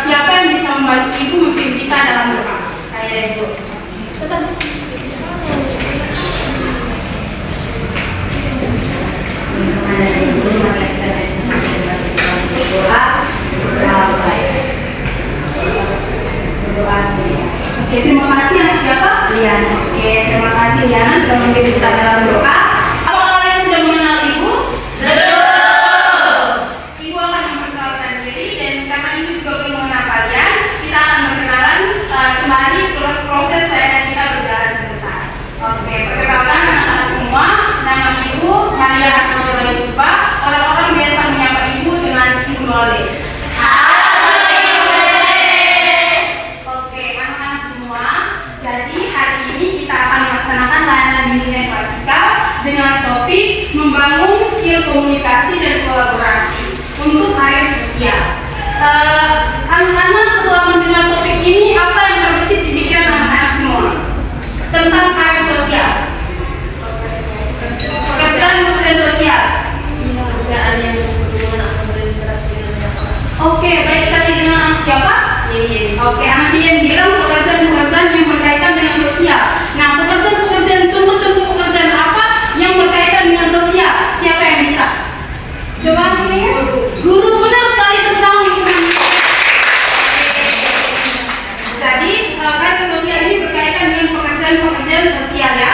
siapa yang bisa membantu Ibu memimpin kita dalam doa? Saya Ibu. Oke, terima kasih anak siapa? Liana. Oke, terima kasih Liana sudah memimpin kita dalam doa. Apa kalian sudah mengenal Ibu? Betul. Ibu akan memperkenalkan diri dan karena Ibu juga belum mengenal kalian, kita akan berkenalan sembari proses layanan kita berjalan sebentar. Oke, perkenalkan anak-anak semua. Nama Ibu Maria Arnolda Supa. Orang-orang biasa menyapa Ibu dengan Ibu Nole. Dengan topik membangun skill komunikasi dan kolaborasi untuk karir sosial. Anak-anak setelah mendengar topik ini, apa yang terbesit di pikiran anak-anak semua tentang karir sosial? Pekerjaan sosial. Oke, baik sekali dengan anak siapa? Oke, anak yang bilang pekerjaan-pekerjaan yang berkaitan dengan sosial. Nah, pekerjaan-pekerjaan, contoh-contoh pekerjaan apa yang berkaitan dengan sosial? Siapa yang bisa? Coba guru, benar sekali tentang jadi karir sosial ini berkaitan dengan pekerjaan-pekerjaan sosial ya.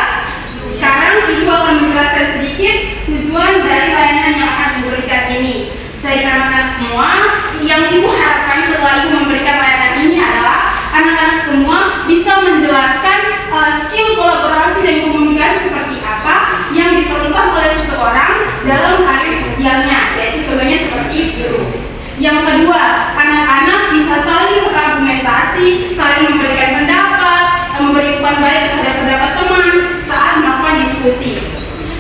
Sekarang Ibu akan menjelaskan sedikit tujuan dari layanan yang akan diberikan ini. Jadi anak-anak semua, yang Ibu harapkan setelah Ibu memberikan layanan ini adalah anak-anak semua bisa menjelaskan skill kolaborasi dan komunikasi seperti apa yang diperlukan oleh seseorang dalam karir sosialnya, yaitu contohnya seperti guru. Yang kedua, anak-anak bisa saling berargumentasi, saling memberikan pendapat, memberi umpan balik terhadap pendapat teman saat melakukan diskusi.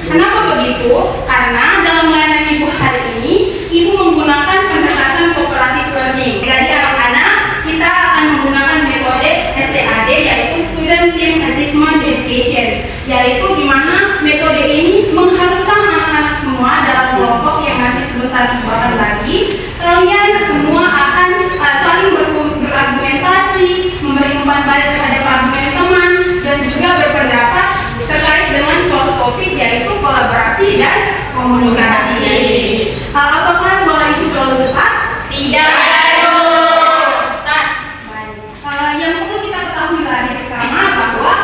Kenapa begitu? Karena dalam layanan Ibu hari ini, Ibu menggunakan pendekatan cooperative learning. Jadi anak-anak, kita akan menggunakan metode STAD, yaitu Student Team Achievement Dedication, yaitu di mana metode ini mengharuskan anak-anak semua dalam kelompok yang nanti sebentar Ibu akan lagi, kalian semua akan saling berargumentasi, memberi umpan balik terhadap argumen teman, dan juga berpendapat terkait dengan suatu topik, yaitu kolaborasi dan komunikasi. Apakah suara itu terlalu cepat? Tidak. Yang perlu kita ketahui lagi bersama bahwa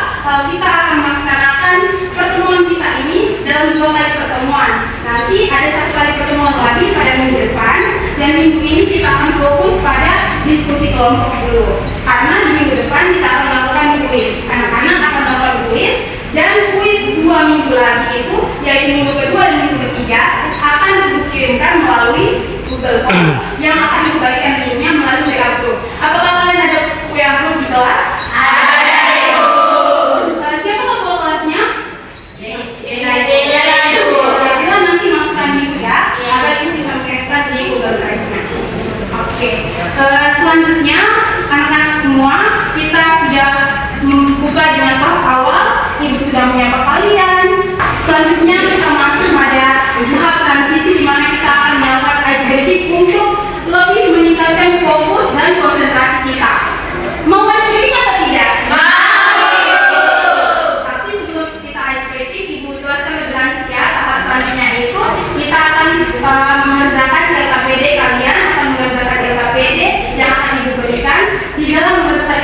kita akan melaksanakan pertemuan kita ini dalam 2 kali pertemuan. Nanti ada 1 kali pertemuan lagi pada minggu depan, dan minggu ini kita akan fokus pada diskusi kelompok dulu. Karena di minggu depan kita akan melakukan kuis. Anak-anak akan melakukan kuis, dan kuis 2 minggu lagi itu, yaitu minggu kedua dan minggu ketiga, akan dikirimkan melalui Google Form yang akan dibagikan linknya melalui WA Group. Apakah kalian ada WA Group di kelas? Ada. Siapa ketua kelasnya? Bila nanti masukkan link ya, agar Ibu bisa mengirimkan di Google Drive-nya. Oke. Selanjutnya, anak-anak semua, kita sudah membuka dengan tahap awal. Ibu sudah menyapa kalian. Selanjutnya kita masuk pada tahap transisi di mana kita akan melakukan ice breaking untuk lebih meningkatkan fokus dan konsentrasi kita. Mau ice breaking atau tidak? Tapi sebelum kita ice breaking, Ibu jelaskan lebih lanjut ya. Tahap selanjutnya itu kita akan mengerjakan LKPD kalian, akan mengerjakan LKPD yang akan Ibu berikan. Di dalam mengerjakan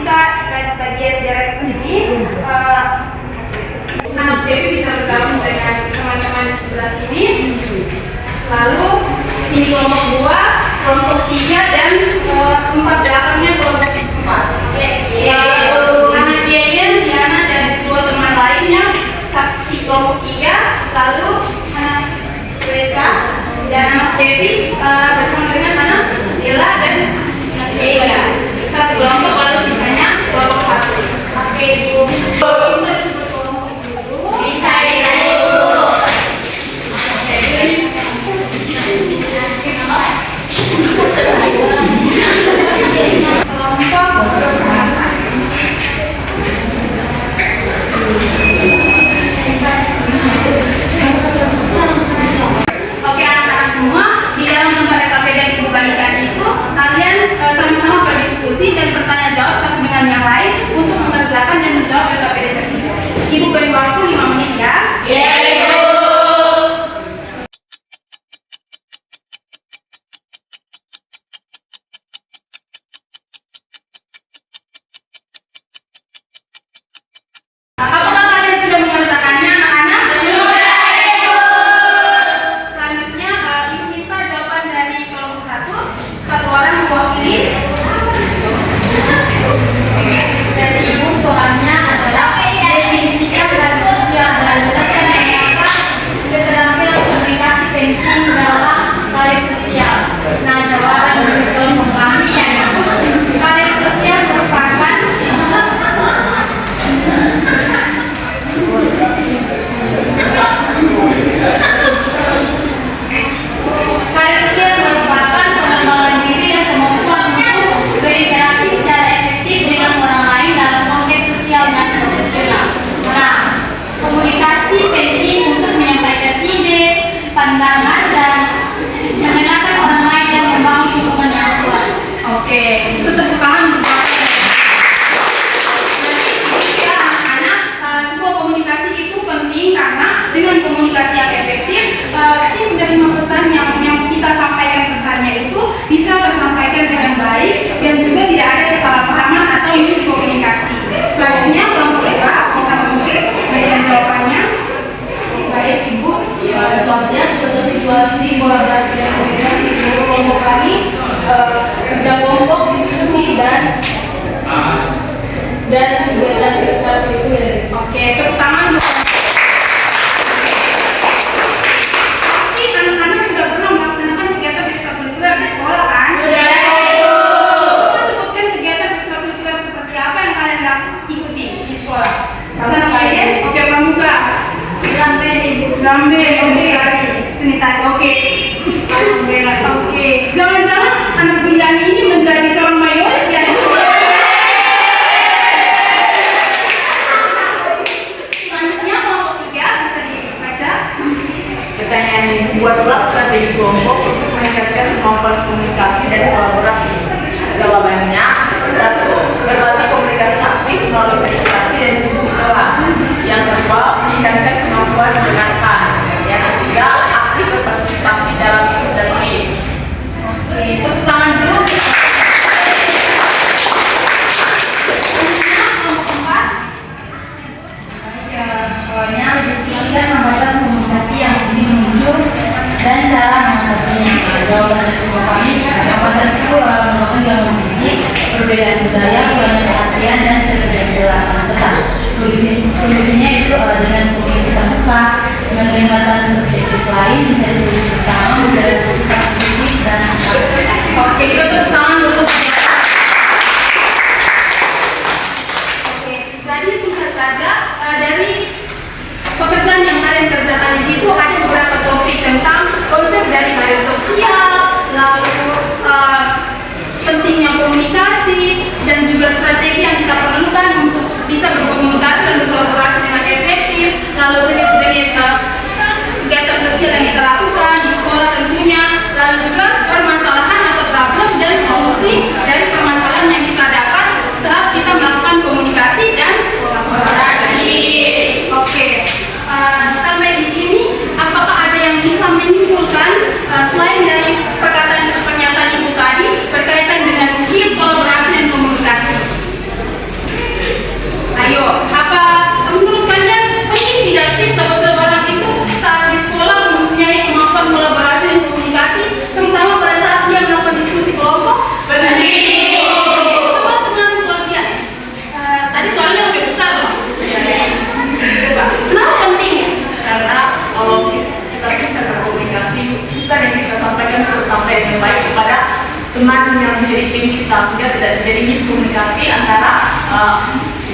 bisa bagian direct sini. Anak baby bisa bergabung dengan teman-teman di sebelah sini. Lalu ini kelompok 2, kelompok 3 dan 4 belakangnya kelompok 4. Anak Yeyen, Diana dan 2 teman lainnya di kelompok 3. Lalu anak Lesa dan anak Devi bersama dengan anak Dela dan anak Ega. Satu kelompok, lalu sisanya kelompok 1. Oke, Ibu. Bisa dulu. Oke anak-anak semua, di dalam lembar KPD dan kebalikan itu kalian sama-sama berdiskusi dan bertanya jawab satu dengan yang lain untuk mengerjakan dan menjawab KPD tersebut. Ibu beri waktu 5 menit ya. Apakah kalian sudah mengerjakannya anak-anak? Sudah, Ibu. Selanjutnya Ibu minta jawaban dari kelompok 1. Satu orang mewakili. Dari Ibu soalnya adalah definisikan dan sosial dan jelaskan mengapa keterampilan komunikasi penting dalam karir sosial. Nah, jawaban dari kelompok kami yaitu karir sosial merupakan pengembangan diri dan kemampuan untuk berinteraksi secara efektif dengan orang lain dalam konteks sosial dan profesional. Nah, komunikasi penting untuk menyampaikan ide, pandangan, dan mendengarkan orang lain dan membangun hubungan yang kuat. Oke, itu tepuk tangan untuk anak-anak. Sebuah komunikasi itu penting karena dengan komunikasi yang efektif, si penerima pesan yang kita sampaikan pesannya itu bisa tersampaikan dengan baik dan juga tidak ada kesalahpahaman atau miskomunikasi. Selanjutnya kelompok Eva bisa mengutip bagian jawabannya. Baik Ibu, selanjutnya contoh situasi kolaborasi dan komunikasi seluruh kelompok kami, kerja kelompok, diskusi dan kegiatan ekstrakurikuler. Oke, tepuk tangan untuk pasti anak-anak sudah pernah melaksanakan kegiatan ekstrakurikuler di sekolah kan? Sudah. Coba sebutkan kegiatan ekstrakurikuler seperti apa yang kalian ikuti di sekolah. Kalian kalian? Oke, pramuka. Gambe, seni tari. Oke. Jangan-jangan anak Juliani ini menjadi seorang mayoret ya di sekolah. Selanjutnya kelompok 3 bisa dibaca. Pertanyaan ini, buatlah strategi kelompok untuk meningkatkan kemampuan komunikasi dan kolaborasi. Jawabannya, 1. Berlatih komunikasi aktif melalui presentasi dan diskusi kelas. Yang kedua, meningkatkan kemampuan mendengarkan. Yang ketiga, aktif berpartisipasi dalam ikut dan tim. Oke, tepuk tangan dulu.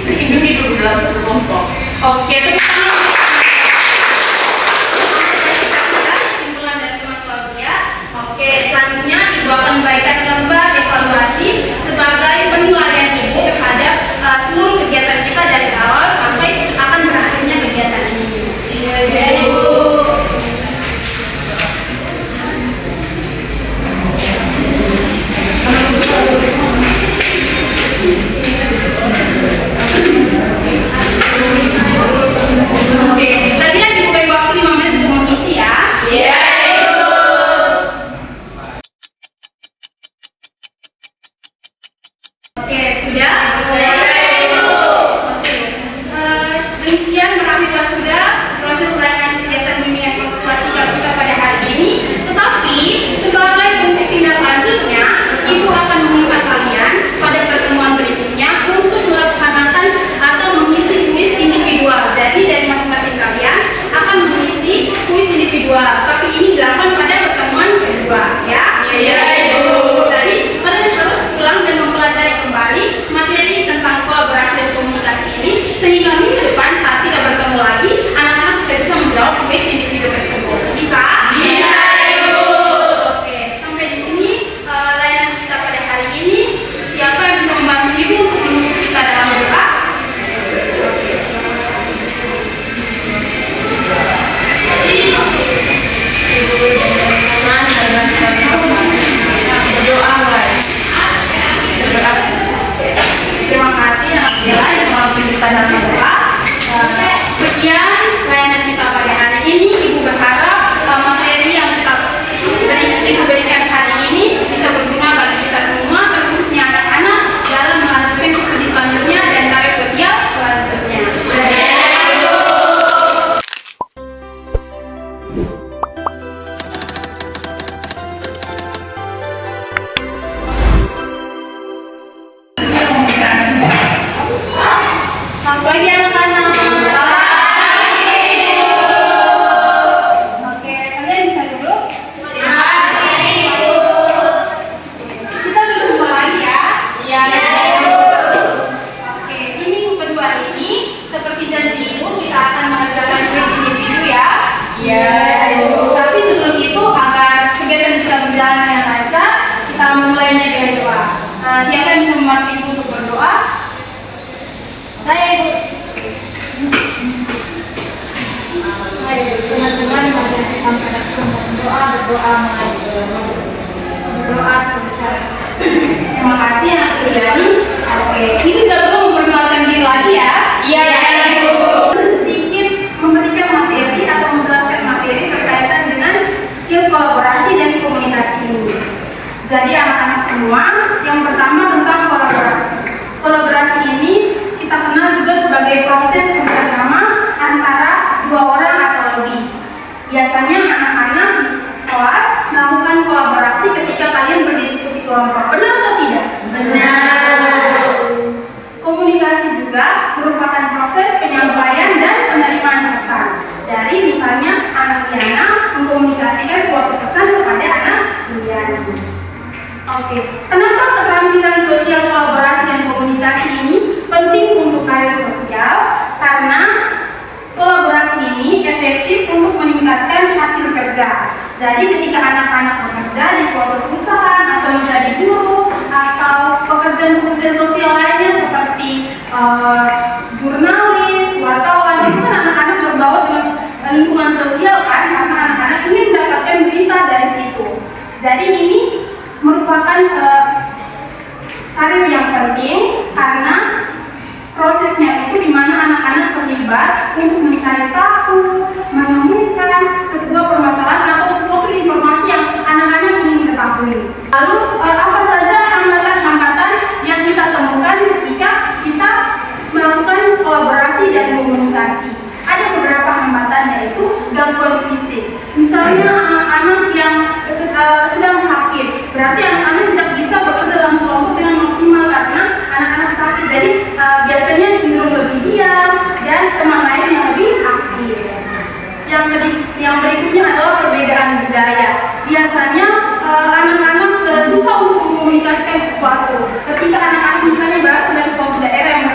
individu di dalam satu kelompok. Oke, tepuk tangan. Kesimpulan dari teman Claudia. Oke, selanjutnya Ibu akan membagikan gambar evaluasi sebagai penilaian Ibu terhadap seluruh kegiatan kita dari awal sampai akan berakhirnya kegiatan ini. Ibu. Oke, tadi kan Ibu beri waktu 5 menit untuk mengisi ya. Iya. Oke, sudah? Demikian berakhirlah sudah proses layanan kegiatan bimbingan konsultasikal kita pada hari ini. Tetapi sebagai bentuk tindak lanjutnya, Ibu akan meminta kalian pada pertemuan berikutnya untuk melaksanakan atau mengisi kuis individual. Jadi dari masing-masing kalian akan mengisi kuis individual. Tapi ini dilakukan pada pertemuan kedua, ya? Iya, Ibu. Jadi kalian harus pulang dan mempelajari kembali materi tentang kolaborasi dan komunikasi ini sehingga minggu depan saat kita bertemu lagi anak-anak sudah bisa menjawab kuis individu tersebut. Bisa? Bisa, Ibu. Oke, sampai di sini layanan kita pada hari ini. Siapa yang bisa membantu Ibu untuk menutup kita dalam doa? Oke, silakan. Berdoa, guys. Terima kasih anak Bella yang telah memberi kita dalam doa. Sekian layanan kita pada hari ini. Ibu berharap materi yang Ibu berikan hari ini bisa berguna bagi kita semua, terkhususnya anak-anak dalam melanjutkan studi selanjutnya dan karir sosial selanjutnya. Selamat pagi anak-anak. Oke, kalian bisa duduk? Kita duduk semua lagi ya. Iya, Oke, di minggu kedua ini seperti janji Ibu kita akan mengerjakan kuis individu ya. Iya. Tapi sebelum itu agar kegiatan kita berjalan dengan lancar, kita memulainya dengan doa. Siapa yang bisa membantu Ibu untuk berdoa? Saya Ibu. Ayo teman-teman menyaksikan pada berdoa berdoa sebesar. Terima kasih anak Suriani. Oke, Ibu tidak perlu memperkenalkan diri lagi ya. Iya, Ibu. Sedikit memberikan materi atau menjelaskan materi berkaitan dengan skill kolaborasi dan komunikasi ini. Jadi anak-anak semua, yang pertama tentang kolaborasi. Kolaborasi ini kita kenal juga sebagai proses kerjasama antara dua orang atau lebih. Biasanya anak-anak di kelas melakukan kolaborasi ketika kalian berdiskusi kelompok. Benar atau tidak? Benar. Komunikasi juga merupakan proses penyampaian dan penerimaan pesan. Dari misalnya anak Diana mengkomunikasikan suatu pesan kepada anak Juliani. Oke, kenapa keterampilan sosial kolaborasi dan komunikasi ini penting untuk karir sosial? Karena kolaborasi ini efektif untuk meningkatkan hasil kerja. Jadi ketika anak-anak bekerja di suatu perusahaan atau menjadi guru atau pekerjaan-pekerjaan sosial lainnya seperti jurnalis, wartawan, itu kan anak-anak berbaur dengan lingkungan sosial kan, karena anak-anak ingin mendapatkan berita dari situ. Jadi ini merupakan karir yang penting karena prosesnya itu di mana anak-anak terlibat untuk mencari tahu, menemukan sebuah permasalahan atau sesuatu informasi yang anak-anak ingin ketahui. Lalu apa saja hambatan-hambatan yang kita temukan ketika kita melakukan kolaborasi dan komunikasi? Ada beberapa hambatan, yaitu gangguan fisik. Misalnya anak-anak yang sedang sakit, berarti anak-anak tidak bisa bekerja dalam kelompok dengan maksimal karena anak-anak sakit. Jadi biasanya cenderung lebih diam dan teman lain yang lebih aktif. Yang berikutnya adalah perbedaan budaya. Biasanya anak-anak susah untuk mengkomunikasikan sesuatu. Ketika anak-anak misalnya berasal dari suatu daerah yang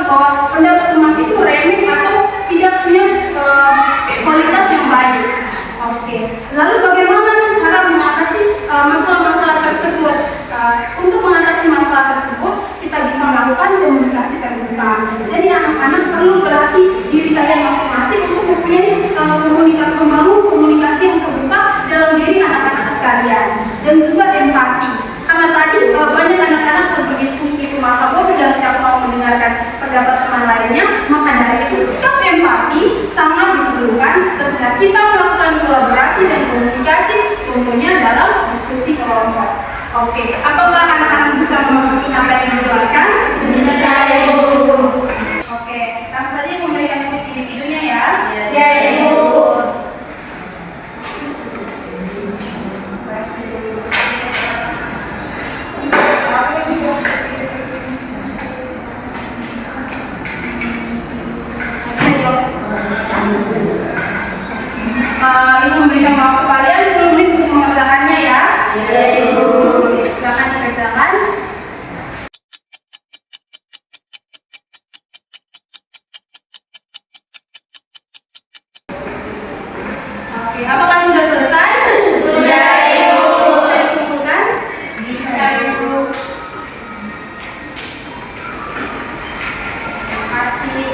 bahwa pendapat teman itu remeh atau tidak punya kualitas yang baik. Oke. Lalu bagaimana nih cara mengatasi masalah-masalah tersebut? Untuk mengatasi masalah tersebut, kita bisa melakukan komunikasi terbuka. Jadi anak-anak perlu berlatih diri kalian masing-masing untuk mempunyai membangun komunikasi yang terbuka dalam diri anak-anak sekalian, dan juga empati. Karena tadi banyak anak-anak saat berdiskusi itu masa bodoh dan tidak mau mendengarkan pendapat teman lainnya, maka dari itu sikap empati sangat diperlukan ketika kita melakukan kolaborasi dan komunikasi, contohnya dalam diskusi kelompok. Oke, apakah anak-anak bisa memahami apa yang dijelaskan? Bisa, Ibu. Oke, langsung saja memberikan posisi di videonya ya. Ya, Ibu. Ini memberikan waktu kalian 10 menit untuk mengerjakannya ya. Ya, Ibu. Silakan dikerjakan. Oke, apakah sudah selesai? Sudah, Ibu. Bisa dikumpulkan? Bisa, Ibu. Terima kasih.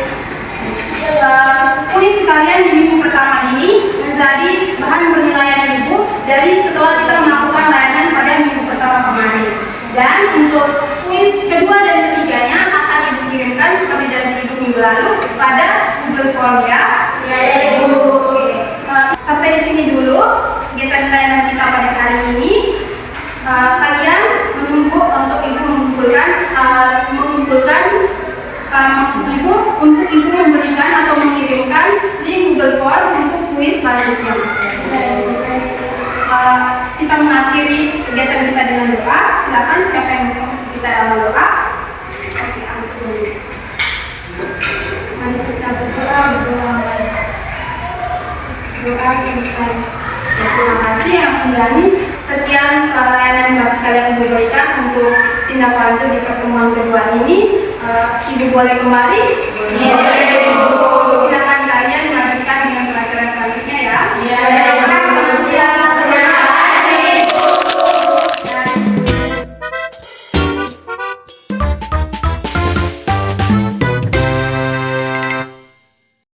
Kuis kalian di minggu pertama ini menjadi bahan penilaian ibu dari setelah kita melakukan layanan pada minggu pertama kemarin. Dan untuk kuis kedua dan ketiganya akan ibu kirimkan seperti janji ibu minggu lalu pada Google Form ya. Ya, Ibu. Oke. Sampai di sini dulu kegiatan layanan kita pada hari ini. Kalian menunggu untuk ibu mengumpulkan maksud ibu untuk ibu memberikan atau mengirimkan link Google Form untuk kuis selanjutnya. Kita mengakhiri kegiatan kita dengan doa. Silakan siapa yang bisa kita dalam doa. Oke, amin. Mari kita berdoa. Doa selesai. Terima kasih yang menjalani. Sekian layanan yang masih kalian berikan untuk tindak lanjut di pertemuan kedua ini. Ibu boleh kembali? Boleh.